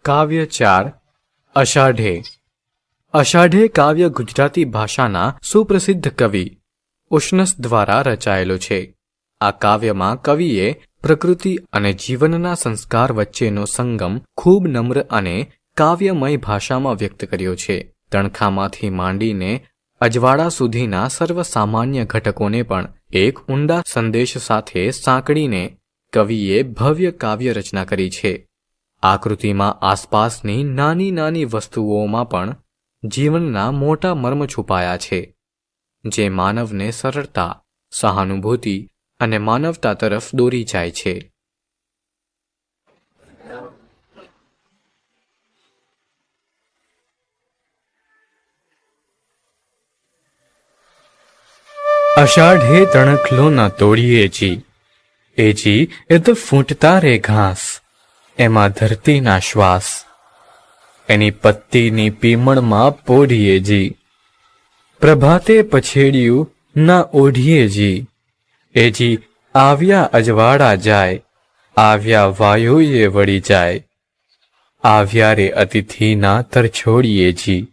કાવ્ય 4 અષાઢે. અષાઢે કાવ્ય ગુજરાતી ભાષાના સુપ્રસિદ્ધ કવિ ઉષ્ણસ દ્વારા રચાયેલો છે. આ કાવ્યમાં કવિએ પ્રકૃતિ અને જીવનના સંસ્કાર વચ્ચેનો સંગમ ખૂબ નમ્ર અને કાવ્યમય ભાષામાં વ્યક્ત કર્યો છે. તણખામાંથી માંડીને અજવાળા સુધીના સર્વસામાન્ય ઘટકોને પણ એક ઊંડા સંદેશ સાથે સાંકળીને કવિએ ભવ્ય કાવ્ય રચના કરી છે. આ કૃતિમાં આસપાસની નાની નાની વસ્તુઓમાં પણ જીવનના મોટા મર્મ છુપાયા છે, જે માનવને સરળતા, સહાનુભૂતિ અને માનવતા તરફ દોરી જાય છે. અષાઢે તણખલો ન તોડીએ જી, એ જી એ તો ફૂટતા રે ઘાસ, એમાં ધરતીના શ્વાસ, એની પત્તીની પીમણમાં પોઢીએ જી, પ્રભાતે પછેડિયું ના ઓઢીએ જી, એ જી આવ્યા અજવાળા જાય, આવ્યા વાયુએ વળી જાય, આવ્યા રે અતિથિના તરછોડીએ જી,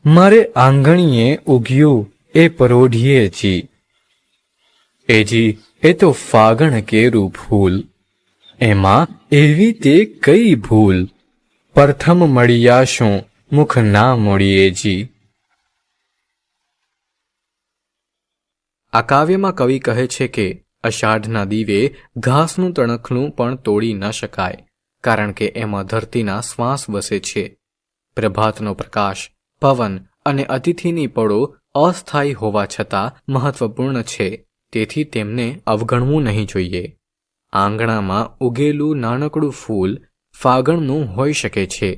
મારે આંગણીએ ઉગ્યું એ પરોઢીએ જી, એ જી એ તો ફાગણ કેરું ફૂલ, એમાં એવી તે કઈ ભૂલ, પ્રથમ મળ્યા શું મુખ ના મોડીએ જી. આ કાવ્યમાં કવિ કહે છે કે અષાઢના દીવે ઘાસનું તણખલું પણ તોડી ન શકાય, કારણ કે એમાં ધરતીના શ્વાસ વસે છે. પ્રભાતનો પ્રકાશ, પવન અને અતિથિની પળો અસ્થાયી હોવા છતાં મહત્વપૂર્ણ છે, તેથી તેમને અવગણવું નહીં જોઈએ. આંગણામાં ઉગેલું નાનકડું ફૂલ ફાગણનું હોઈ શકે છે,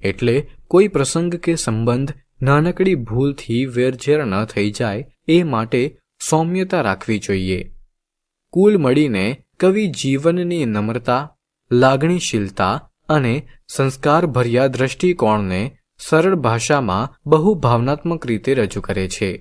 એટલે કોઈ પ્રસંગ કે સંબંધ નાનકડી ભૂલથી વેરઝેર ન થઈ જાય એ માટે સૌમ્યતા રાખવી જોઈએ. કુલ મળીને કવિ જીવનની નમ્રતા, લાગણીશીલતા અને સંસ્કારભર્યા દૃષ્ટિકોણને સરળ ભાષામાં બહુ ભાવનાત્મક રીતે રજૂ કરે છે.